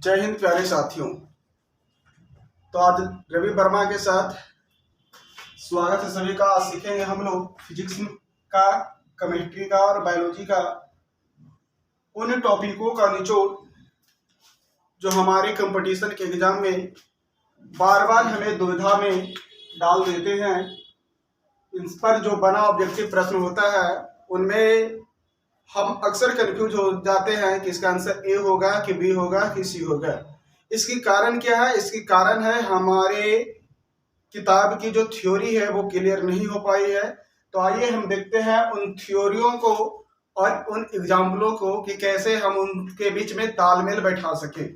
जय हिंद प्यारे साथियों। तो आज रवि वर्मा के साथ स्वागत है सभी का। आज सीखेंगे हम लोग फिजिक्स का, केमिस्ट्री का और बायोलॉजी का उन टॉपिकों का निचोड़ जो हमारे कंपटीशन के एग्जाम में बार बार हमें दुविधा में डाल देते हैं। इन पर जो बना ऑब्जेक्टिव प्रश्न होता है उनमें हम अक्सर कंफ्यूज हो जाते हैं कि इसका आंसर ए होगा कि बी होगा कि सी होगा। इसकी कारण क्या है? इसकी कारण है हमारे किताब की जो थ्योरी है वो क्लियर नहीं हो पाई है। तो आइए हम देखते हैं उन थ्योरियों को और उन एग्जाम्पलों को कि कैसे हम उनके बीच में तालमेल बैठा सके।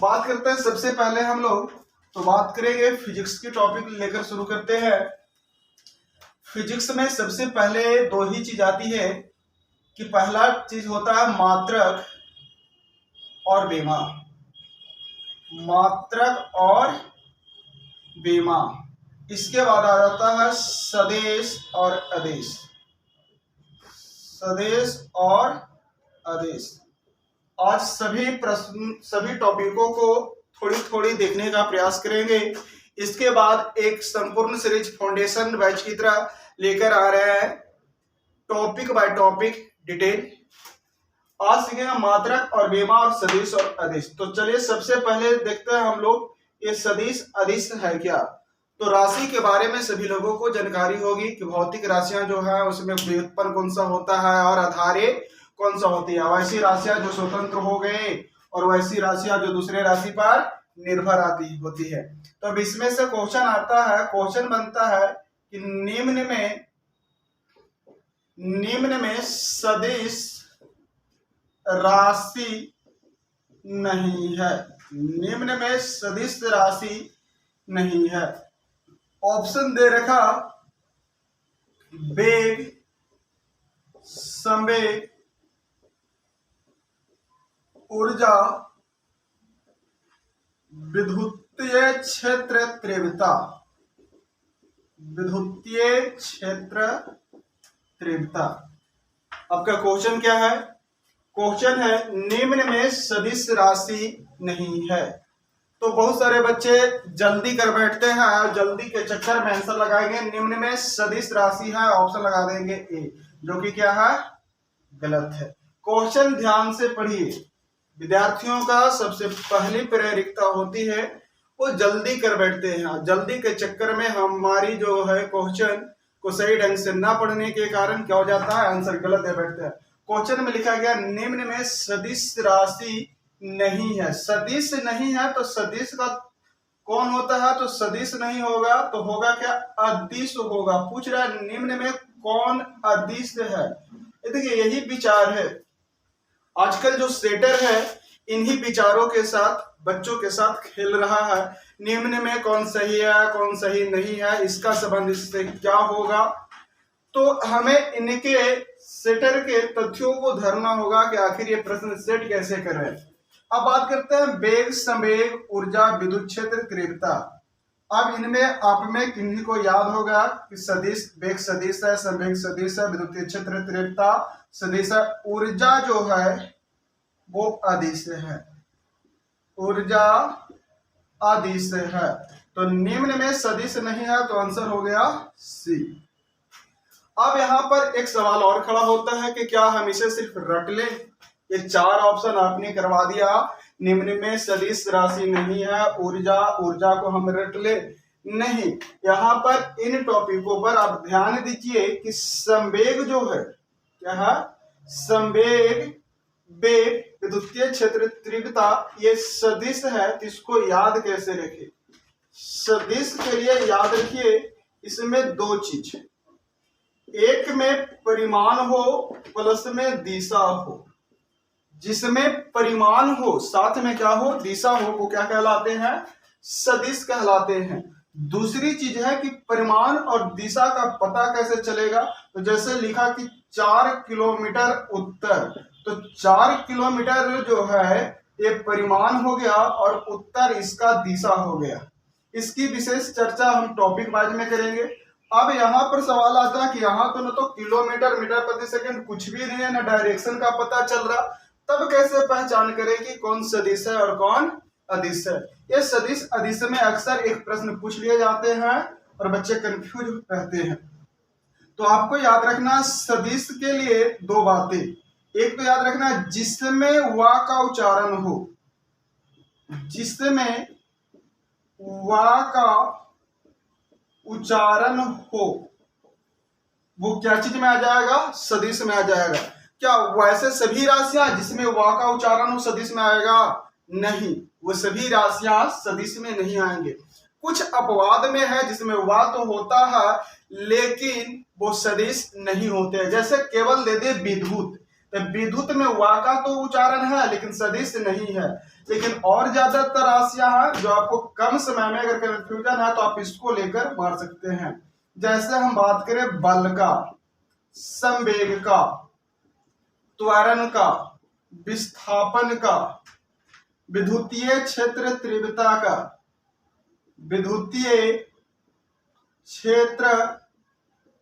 बात करते हैं सबसे पहले हम लोग तो बात करेंगे फिजिक्स की टॉपिक लेकर शुरू करते हैं। फिजिक्स में सबसे पहले दो ही चीज आती है कि पहला चीज होता है मात्रक और बेमा। मात्रक और बेमा, इसके बाद आ जाता है सदिश और अदिश। सदिश और अदिश। आज सभी टॉपिकों को थोड़ी थोड़ी देखने का प्रयास करेंगे। इसके बाद एक संपूर्ण सीरीज फाउंडेशन बैच की तरह लेकर आ रहे हैं, टॉपिक बाय टॉपिक डिटेल। आज सीखेंगे मात्रक और बेमा और सदिश और अदिश। तो चलिए सबसे पहले देखते हैं हम लोग ये सदिश अदिश है क्या। तो राशि के बारे में सभी लोगों को जानकारी होगी कि भौतिक राशियां जो है उसमें व्युत्पन्न कौन सा होता है और आधार्य कौन सा होती है। वैसी राशियां जो स्वतंत्र हो गए और वैसी राशियां जो दूसरे राशि पर निर्भर आती होती है। तो अब इसमें से क्वेश्चन आता है, क्वेश्चन बनता है कि निम्न में सदिश राशि नहीं है। निम्न में सदिश राशि नहीं है। ऑप्शन दे रखा वेग, संवेग, ऊर्जा, विद्युतीय क्षेत्र तीव्रता। विद्युतीय क्षेत्र तीव्रता। आपका क्वेश्चन क्या है? क्वेश्चन है निम्न में सदिश राशि नहीं है। तो बहुत सारे बच्चे जल्दी कर बैठते हैं और जल्दी के चक्कर में आंसर लगाएंगे निम्न में सदिश राशि है, ऑप्शन लगा देंगे ए, जो कि क्या है? गलत है। क्वेश्चन ध्यान से पढ़िए। विद्यार्थियों का सबसे पहली प्राथमिकता होती है वो जल्दी कर बैठते हैं। जल्दी के चक्कर में हमारी जो है क्वेश्चन को सही ढंग से ना पढ़ने के कारण क्या हो जाता है? आंसर गलत दे बैठते हैं। क्वेश्चन में लिखा गया निम्न में सदिश राशि नहीं है। सदिश नहीं है तो सदिश का कौन होता है? तो सदिश नहीं होगा तो होगा क्या? अदिश होगा। पूछ रहा है निम्न में कौन अदिश है। देखिए यही विचार है। आजकल जो सेटर है इन्हीं विचारों के साथ बच्चों के साथ खेल रहा है। निम्न में कौन सही है कौन सही नहीं है, इसका संबंध इससे क्या होगा। तो हमें इनके सेटर के तथ्यों को धरना होगा कि आखिर ये प्रश्न सेट कैसे करें। अब बात करते हैं वेग, संवेग, ऊर्जा, विद्युत क्षेत्र तीव्रता। अब इनमें आप में किन्हीं को याद होगा कि सदिश, वेग सदिश है, संवेग सदिश है, विद्युतीय क्षेत्र तीव्रता सदिश है, ऊर्जा जो है वो अदिश है। ऊर्जा अदिश है। तो निम्न में सदिश नहीं है तो आंसर हो गया सी। अब यहाँ पर एक सवाल और खड़ा होता है कि क्या हम इसे सिर्फ रट लें? ये चार ऑप्शन आपने करवा दिया, निम्न में सदिश राशि नहीं है, ऊर्जा को हम रट ले नहीं। यहाँ पर इन टॉपिकों पर आप ध्यान दीजिए कि संवेग जो है क्या है? संवेग, वेग, विद्युतीय क्षेत्र तीव्रता ये सदिश है। तो इसको याद कैसे रखें? सदिश के लिए याद रखिए इसमें दो चीज, एक में परिमाण हो प्लस में दिशा हो। जिसमें परिमाण हो साथ में क्या हो? दिशा हो, वो क्या कहलाते हैं? सदिश कहलाते हैं। दूसरी चीज है कि परिमाण और दिशा का पता कैसे चलेगा। तो जैसे लिखा कि 4 किलोमीटर उत्तर, तो 4 किलोमीटर जो है ये परिमाण हो गया और उत्तर इसका दिशा हो गया। इसकी विशेष चर्चा हम टॉपिक वाइज में करेंगे। अब यहाँ पर सवाल आता है कि यहाँ तो न तो किलोमीटर मीटर प्रति सेकंड कुछ भी नहीं है, ना डायरेक्शन का पता चल रहा, तब कैसे पहचान करें कि कौन सदिश है और कौन अदिश है। ये सदिश अदिश में अक्सर एक प्रश्न पूछ लिए जाते हैं और बच्चे कंफ्यूज रहते हैं। तो आपको याद रखना सदिश के लिए दो बातें। एक तो याद रखना जिसमें वा का उच्चारण हो, जिसमें वा का उच्चारण हो वो क्या चीज में आ जाएगा, सदिश में आ जाएगा। क्या वैसे सभी राशियां जिसमें वा का उच्चारण हो सदिश में आएगा? नहीं, वो सभी राशियां सदिश में नहीं आएंगे। कुछ अपवाद में है जिसमें वा तो होता है लेकिन वो सदिश नहीं होते। जैसे केवल दे दे विद्युत, तो विद्युत में वा का तो उच्चारण है लेकिन सदिश नहीं है। लेकिन और ज्यादातर राशियां हैं जो आपको कम समय में अगर कंफ्यूजन है तो आप इसको लेकर मार सकते हैं। जैसे हम बात करें बल का, संवेग का, त्वरण का, विस्थापन का, विद्युतीय क्षेत्र तीव्रता का, विद्युतीय क्षेत्र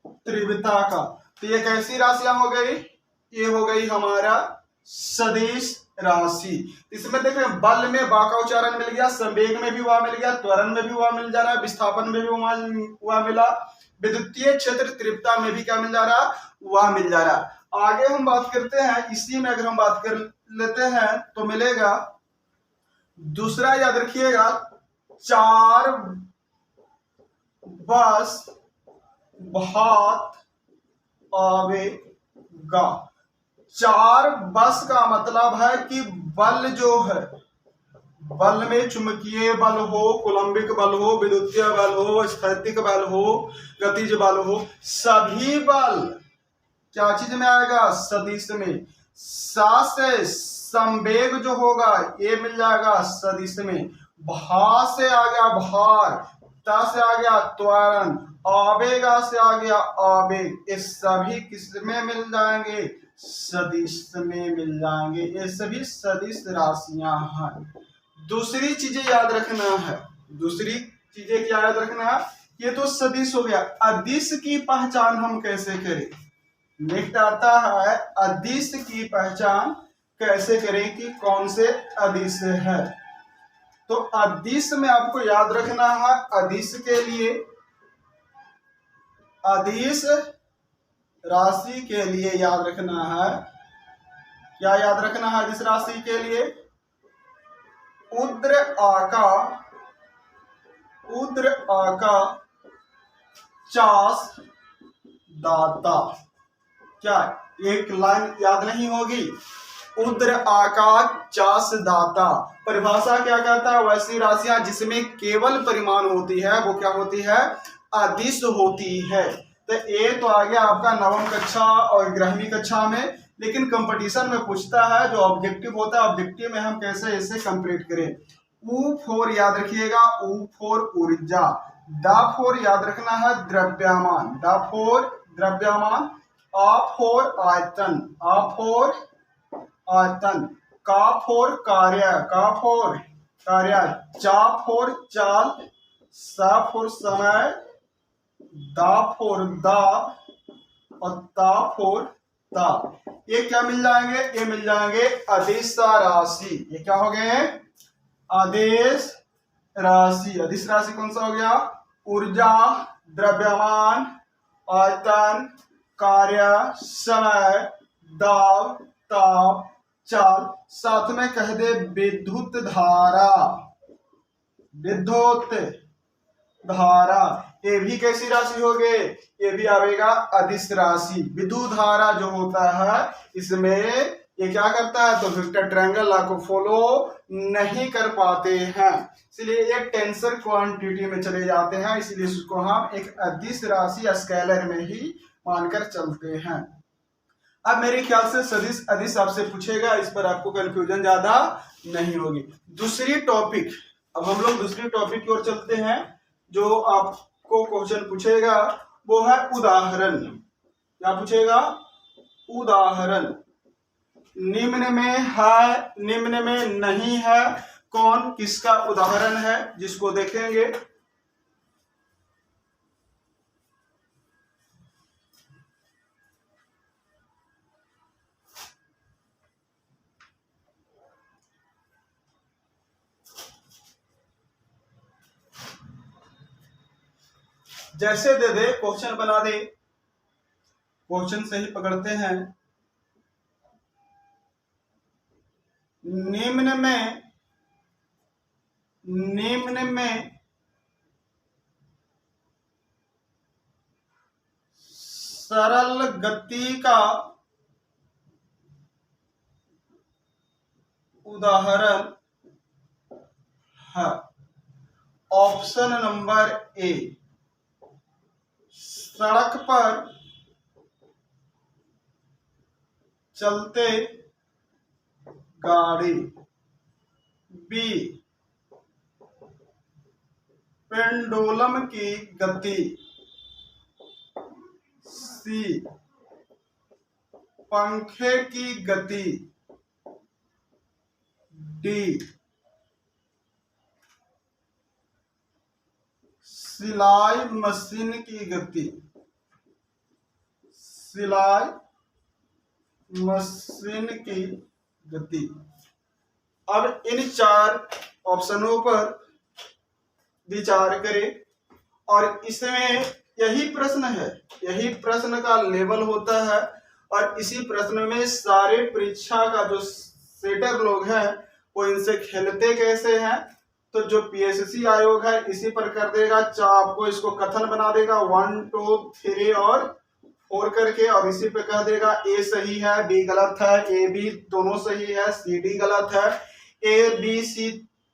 तीव्रता का, तो ये कैसी राशियां हो गई? ये हो गई हमारा सदिश राशि। इसमें देखें बल में बा का उच्चारण मिल गया, संवेग में भी वा मिल गया, त्वरण में भी वा मिल जा रहा है, विस्थापन में भी वा मिला, विद्युतीय क्षेत्र तीव्रता में भी क्या मिल जा रहा, वा मिल जा रहा। आगे हम बात करते हैं, इसी में अगर हम बात कर लेते हैं तो मिलेगा दूसरा, याद रखिएगा, चार बस भात आवेगा। चार बस का मतलब है कि बल जो है, बल में चुंबकीय बल हो, कूलम्बिक बल हो, विद्युतीय बल हो, स्थैतिक बल हो, गतिज बल हो, सभी बल क्या चीज में आएगा, सदिश में। सा से संवेग जो होगा ये मिल जाएगा सदिश में। भा से आ गया भार, ता से आ गया त्वरण, आवेगा से आ गया आवेग, ये सभी किस में मिल जाएंगे, सदिश में मिल जाएंगे। ये सभी सदिश राशियां हैं। दूसरी चीजें याद रखना है, दूसरी चीजें क्या याद रखना है, ये तो सदिश हो गया। अदिश की पहचान हम कैसे करें? नेक्स्ट आता है अदिश की पहचान कैसे करें कि कौन से अदिश है। तो अदिश में आपको याद रखना है, अदिश के लिए, अदिश राशि के लिए याद रखना है, क्या याद रखना है अदिश राशि के लिए, उद्र आका, उद्र आका चास दाता। क्या एक लाइन याद नहीं होगी, उद्र आका चास दाता। परिभाषा क्या कहता है, वैसी राशियां जिसमें केवल परिमाण होती है वो क्या होती है, अदिश होती है। तो ये तो आ गया आपका नवम कक्षा और 11वीं कक्षा में, लेकिन कंपटीशन में पूछता है जो ऑब्जेक्टिव होता है, ऑब्जेक्टिव में हम कैसे इसे कंप्लीट करें। ऊ फोर याद रखिएगा, ऊ फोर ऊर्जा, दा फोर याद रखना है द्रव्यमान, दा फोर द्रव्यमान, आ फोर आयतन, आ फोर आयतन, का फोर कार्य, का फोर कार्य, चा फोर चाल, सा फोर समय, दा फोर दाब और ता फोर ताप। ये क्या मिल जाएंगे, ये मिल जाएंगे अदिश राशि। ये क्या हो गए, अदिश राशि। अदिश राशि कौन सा हो गया, ऊर्जा, द्रव्यमान, आयतन, कार्य, समय, दाब, ताप, चाल, साथ में कह दे विद्युत धारा, विद्युत धारा। ये भी कैसी राशि हो गए, ये भी आएगा अदिश राशि। विद्युत धारा जो होता है इसमें ये क्या करता है, तो वेक्टर ट्रायंगल लॉ को फॉलो नहीं कर पाते हैं, इसलिए ये टेंसर क्वांटिटी में चले जाते हैं, इसलिए इसको हम एक अदिश राशि स्केलर में ही मानकर चलते हैं। अब मेरे ख्याल से सदिश अदिश आपसे पूछेगा, इस पर आपको कंफ्यूजन ज्यादा नहीं होगी। दूसरी टॉपिक, अब हम लोग दूसरी टॉपिक की ओर चलते हैं। जो आपको क्वेश्चन पूछेगा वो है उदाहरण। क्या पूछेगा, उदाहरण। निम्न में है, निम्न में नहीं है, कौन किसका उदाहरण है, जिसको देखेंगे। जैसे दे दे क्वेश्चन बना दे, क्वेश्चन से ही पकड़ते हैं। निम्न में सरल गति का उदाहरण है। ऑप्शन नंबर ए, सड़क पर चलते गाड़ी। बी, पेंडुलम की गति। सी, पंखे की गति। डी, सिलाई मशीन की गति। सिलाई मशीन की गति। अब इन 4 ऑप्शनों पर विचार करें और इसमें यही प्रश्न है, यही प्रश्न का लेवल होता है और इसी प्रश्न में सारे परीक्षा का जो सेटर लोग हैं वो इनसे खेलते कैसे हैं। तो जो पीएससी आयोग है इसी पर कर देगा, आपको इसको कथन बना देगा 1 2 3 और 4 करके, और इसी पे कह देगा ए सही है, बी गलत है, ए बी दोनों सही है, सी डी गलत है, ए बी सी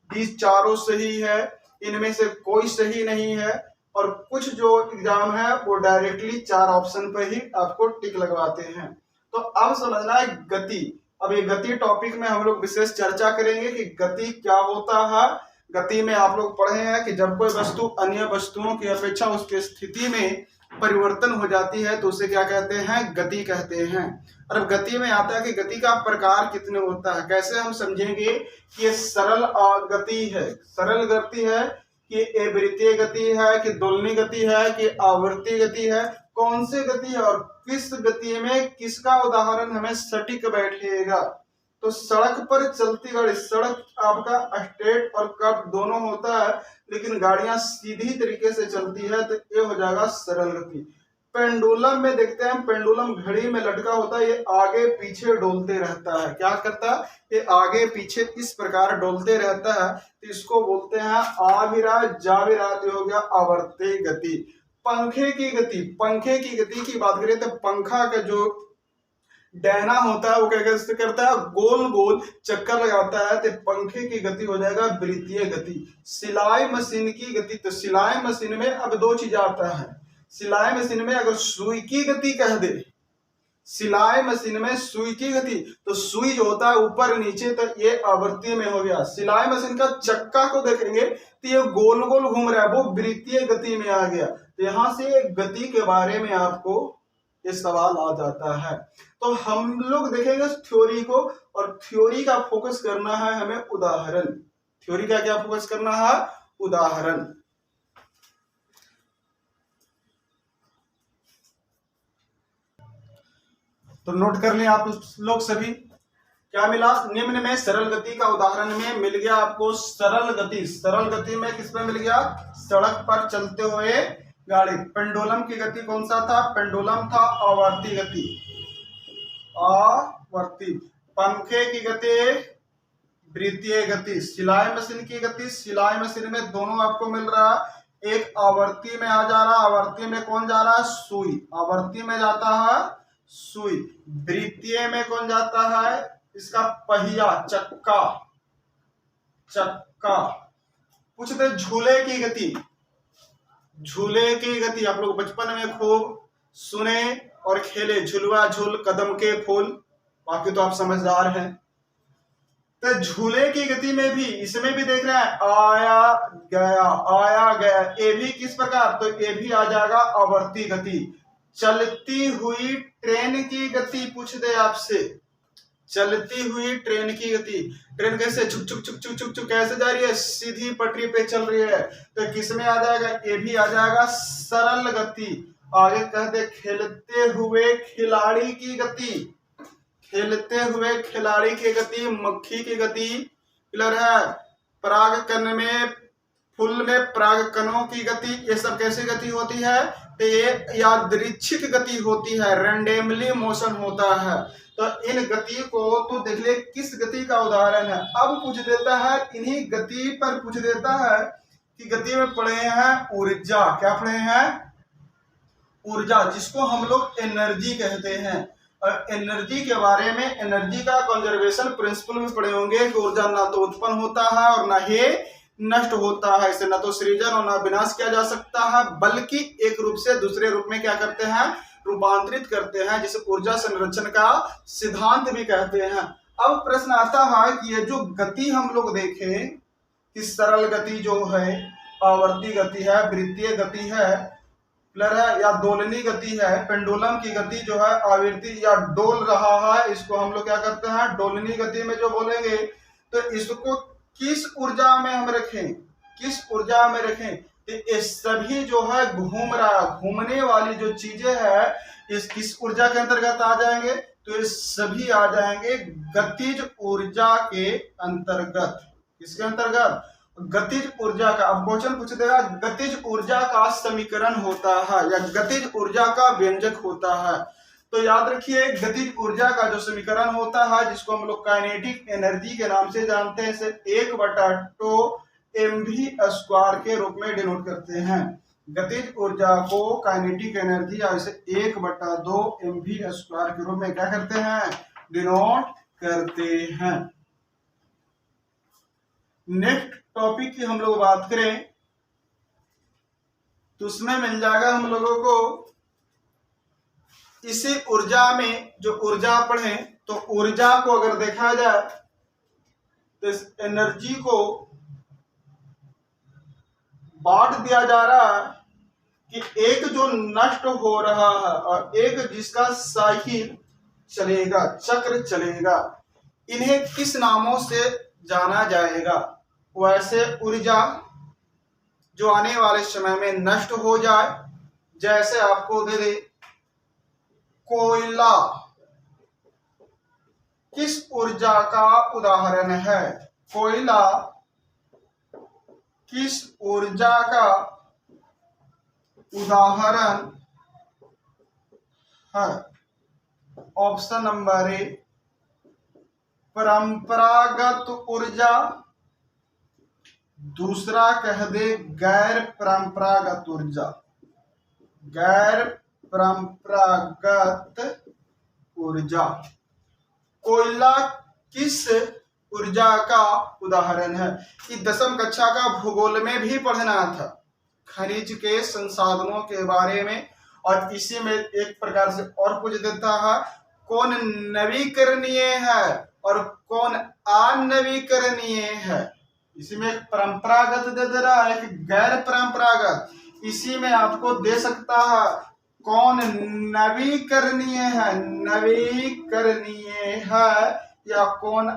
डी चारों सही है, इनमें से कोई सही नहीं है। और कुछ जो एग्जाम है वो डायरेक्टली 4 ऑप्शन पर ही आपको टिक लगवाते हैं। तो अब समझना है गति। अब ये गति टॉपिक में हम लोग विशेष चर्चा करेंगे कि गति क्या होता है। गति में आप लोग पढ़े हैं कि जब कोई वस्तु अन्य वस्तुओं की अपेक्षा उसकी स्थिति में परिवर्तन हो जाती है तो उसे क्या कहते हैं, गति कहते हैं। और अब गति में आता है कि गति का प्रकार कितने होता है। कैसे हम समझेंगे कि ये सरल गति है, सरल गति है कि वृत्तीय गति है कि दोलनी गति है कि आवर्ती गति है, कौन सी गति है और किस गति में किसका उदाहरण हमें सटीक बैठेगा। तो सड़क पर चलती गाड़ी, सड़क आपका स्ट्रेट और कट दोनों होता है लेकिन गाड़ियां सीधी तरीके से चलती है तो ये हो जाएगा सरल गति। पेंडुलम में देखते हैं, पेंडुलम घड़ी में लटका होता है, ये आगे पीछे डोलते रहता है। क्या करता है, ये आगे पीछे इस प्रकार डोलते रहता है तो इसको बोलते हैं आविरा जाविरा, हो गया आवर्ती गति। पंखे की गति, पंखे की गति की बात करें तो पंखा का जो डैना होता है वो क्या करता है, गोल गोल चक्कर लगाता है तो पंखे की गति हो जाएगा वृत्तीय गति। सिलाई मशीन की गति, तो सिलाई मशीन में अब 2 चीज आता है। सिलाई मशीन में अगर सुई की गति कह दे, सिलाई मशीन में सुई की गति, तो सुई जो होता है ऊपर नीचे तो ये आवर्ती में हो गया। सिलाई मशीन का चक्का को देखेंगे तो ये गोल गोल घूम रहा है, वो वृत्तीय गति में आ गया। तो यहां से गति के बारे में आपको ये सवाल आ जाता है। तो हम लोग देखेंगे थ्योरी को, और थ्योरी का फोकस करना है हमें उदाहरण। थ्योरी का क्या फोकस करना है, उदाहरण। तो नोट कर लें आप लोग सभी, क्या मिला, निम्न में सरल गति का उदाहरण में मिल गया आपको सरल गति। सरल गति में किस पे मिल गया, सड़क पर चलते हुए गाड़ी। पेंडुलम की गति कौन सा था, पेंडुलम था आवर्ती गति, आवर्ती। पंखे की गति वृत्तीय गति। सिलाई मशीन की गति, सिलाई मशीन में दोनों आपको मिल रहा है, एक आवर्ती में आ जा रहा, आवर्ती में कौन जा रहा है, सुई, आवर्ती में जाता है सुई। वृत्तीय में कौन जाता है, इसका पहिया, चक्का, चक्का। पूछते झूले की गति, झूले की गति आप लोग बचपन में खूब सुने और खेले, झुलवा झूल कदम के फूल, बाकी तो आप समझदार हैं। तो झूले की गति में भी, इसमें भी देख रहे हैं आया गया, आया गया, ये भी किस प्रकार, तो ये भी आ जाएगा आवर्ती गति। चलती हुई ट्रेन की गति पूछ दे आपसे, चलती हुई ट्रेन की गति, ट्रेन कैसे छुक छुक छुक छुक छुक छुक कैसे जा रही है, सीधी पटरी पे चल रही है, तो किस में आ जाएगा, ये भी आ जाएगा सरल गति। आगे कहते खेलते हुए खिलाड़ी की गति, खेलते हुए खिलाड़ी की गति, मक्खी की गति, क्लियर है। पराग कण में फूल में परागकणों की गति, ये सब कैसी गति होती है? तो ये यादृच्छिक गति होती है, रैंडमली मोशन होता है। तो इन गति को तो देख ले किस गति का उदाहरण है। अब पूछ देता है, इन्हीं गति पर पूछ देता है कि गति में पढ़े हैं ऊर्जा। क्या पढ़े हैं? ऊर्जा, जिसको हम लोग एनर्जी कहते हैं। और एनर्जी के बारे में, एनर्जी का कंजर्वेशन प्रिंसिपल भी पढ़े होंगे कि ऊर्जा ना तो उत्पन्न होता है और ना ही नष्ट होता है। इसे ना तो सृजन और ना विनाश किया जा सकता है, बल्कि एक रूप से दूसरे रूप में क्या करते हैं? रूपांतरित करते हैं, जिसे ऊर्जा संरक्षण का सिद्धांत भी कहते हैं। अब प्रश्न आता है कि ये जो गति हम लोग देखें कि सरल गति जो है, आवर्ती गति है, वृत्तीय गति है, है या दोलनी गति है, पेंडुलम की गति जो है आवृत्ति या डोल रहा है, इसको हम लोग क्या करते हैं? डोलनी गति में जो बोलेंगे। तो इसको किस ऊर्जा में हम रखें? किस ऊर्जा में रखें? तो ये सभी जो है घूम रहा, घूमने वाली जो चीजें है, इस किस ऊर्जा के अंतर्गत आ जाएंगे? तो ये सभी आ जाएंगे गतिज ऊर्जा के अंतर्गत। किसके अंतर्गत? गतिज ऊर्जा का। अब क्वेश्चन पूछ देगा गतिज ऊर्जा का समीकरण होता है या गतिज ऊर्जा का व्यंजक होता है। तो याद रखिए, गतिज ऊर्जा का जो समीकरण होता है, जिसको हम लोग काइनेटिक एनर्जी के नाम से जानते हैं, इसे 1/2 mv² के रूप में डिनोट करते हैं। गतिज ऊर्जा को काइनेटिक एनर्जी या इसे 1/2 mv² के रूप में क्या करते हैं? डिनोट करते हैं। नेक्स्ट टॉपिक की हम लोग बात करें तो उसमें मिल जाएगा हम लोगों को, इसी ऊर्जा में जो ऊर्जा पढ़े, तो ऊर्जा को अगर देखा जाए तो इस एनर्जी को बांट दिया जा रहा है कि एक जो नष्ट हो रहा है और एक जिसका साइकिल चलेगा, चक्र चलेगा। इन्हें किस नामों से जाना जाएगा? वैसे ऊर्जा जो आने वाले समय में नष्ट हो जाए, जैसे आपको दे दे कोयला, किस ऊर्जा का उदाहरण है? कोयला किस ऊर्जा का उदाहरण है? ऑप्शन नंबर ए परंपरागत ऊर्जा, दूसरा कह दे गैर परंपरागत ऊर्जा। गैर परंपरागत ऊर्जा। कोयला किस ऊर्जा का उदाहरण है? कि 10वीं कक्षा का भूगोल में भी पढ़ना था, खनिज के संसाधनों के बारे में। और इसी में एक प्रकार से और पूछ देता है, कौन नवीकरणीय है और कौन अनवीकरणीय है। इसी में एक परंपरागत दे रहा है, एक गैर परंपरागत। इसी में आपको दे सकता है कौन नवीकरणीय है, नवीकरणीय है, या कौन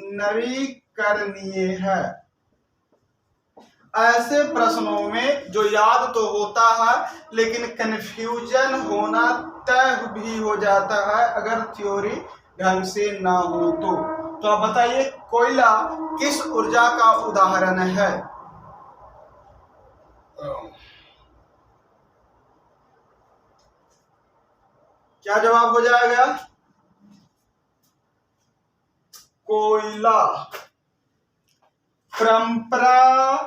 अनवीकरणीय है। ऐसे प्रश्नों में जो याद तो होता है लेकिन कंफ्यूजन होना तय भी हो जाता है अगर थ्योरी ढंग से ना हो तो। तो आप बताइए, कोयला किस ऊर्जा का उदाहरण है? क्या जवाब हो जाएगा? कोयला। परंपरागत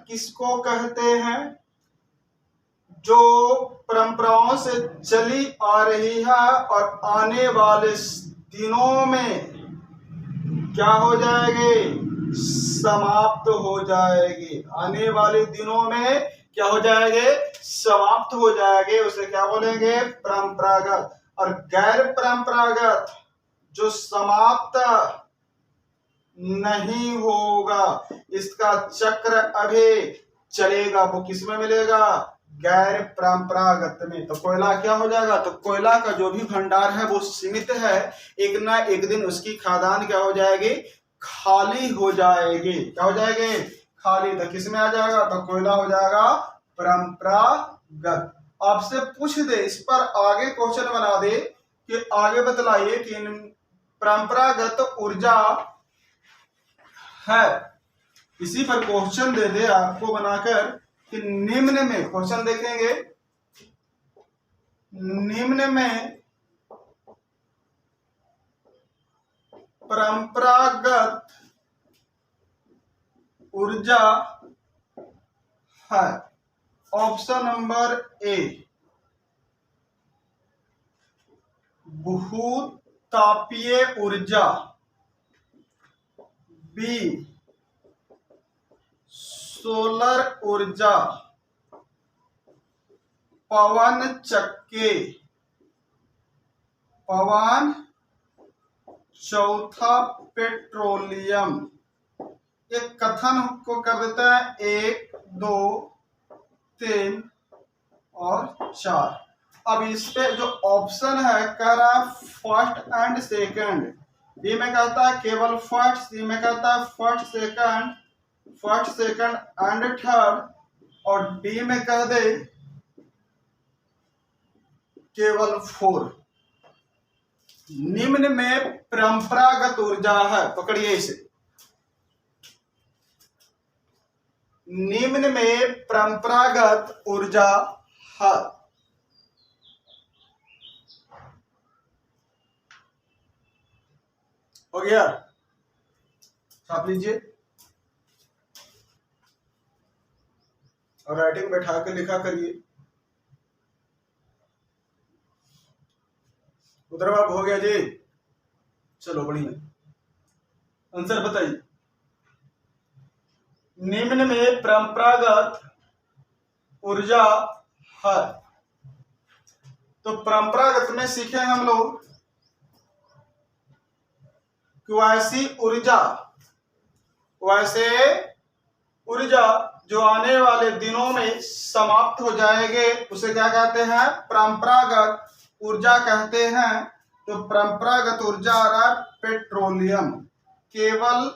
किसको कहते हैं? जो परंपराओं से चली आ रही है और आने वाले दिनों में क्या हो जाएगी? समाप्त हो जाएगी। आने वाले दिनों में क्या हो जाएंगे? समाप्त हो जाएंगे। उसे क्या बोलेंगे? परंपरागत। और गैर परंपरागत जो समाप्त नहीं होगा, इसका चक्र अभी चलेगा, वो किस में मिलेगा? गैर परंपरागत में। तो कोयला क्या हो जाएगा? तो कोयला का जो भी भंडार है वो सीमित है, एक ना एक दिन उसकी खादान क्या हो जाएगी? खाली हो जाएगी। क्या हो जाएगी? खाली। तो किस में आ जाएगा? तो कोयला हो जाएगा परंपरागत। आपसे पूछ दे, इस पर आगे क्वेश्चन बना दे कि आगे बतलाइए कि परंपरागत ऊर्जा है इसी पर क्वेश्चन दे दे आपको बनाकर कि निम्न में, क्वेश्चन देखेंगे, निम्न में परंपरागत ऊर्जा है। ऑप्शन नंबर ए भूतापीय ऊर्जा, बी सोलर ऊर्जा, पवन चक्के, पवन, चौथा पेट्रोलियम। एक कथन को कर देते हैं 1, 2, 3 और 4। अब इस पे जो ऑप्शन है कह रहा है फर्स्ट एंड सेकंड, बी में कहता है केवल फर्स्ट, सी में कहता है फर्स्ट सेकंड एंड थर्ड, और डी में कह दे केवल 4। निम्न में परंपरागत ऊर्जा है, पकड़िए इसे, निम्न में परंपरागत ऊर्जा है। हो गया, छाप लीजिए और राइटिंग बैठा के लिखा करिए। उधर बाब हो गया जी, चलो बढ़िया, आंसर बताइए। निम्न में परंपरागत ऊर्जा है, तो परंपरागत में सीखे हम लोग कि वैसे ऊर्जा जो आने वाले दिनों में समाप्त हो जाएंगे उसे क्या कहते हैं, परंपरागत ऊर्जा कहते हैं। तो परंपरागत ऊर्जा आ रहा है पेट्रोलियम, केवल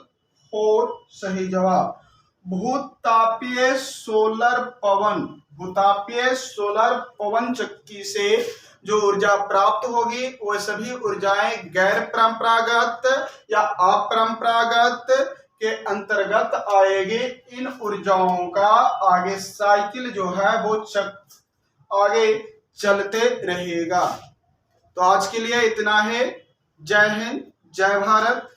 4 सही जवाब। भूतापीय सोलर पवन चक्की से जो ऊर्जा प्राप्त होगी वह सभी ऊर्जाएं गैर परंपरागत या अपरंपरागत के अंतर्गत आएगी। इन ऊर्जाओं का आगे साइकिल जो है वो आगे चलते रहेगा। तो आज के लिए इतना है। जय हिंद, जय भारत।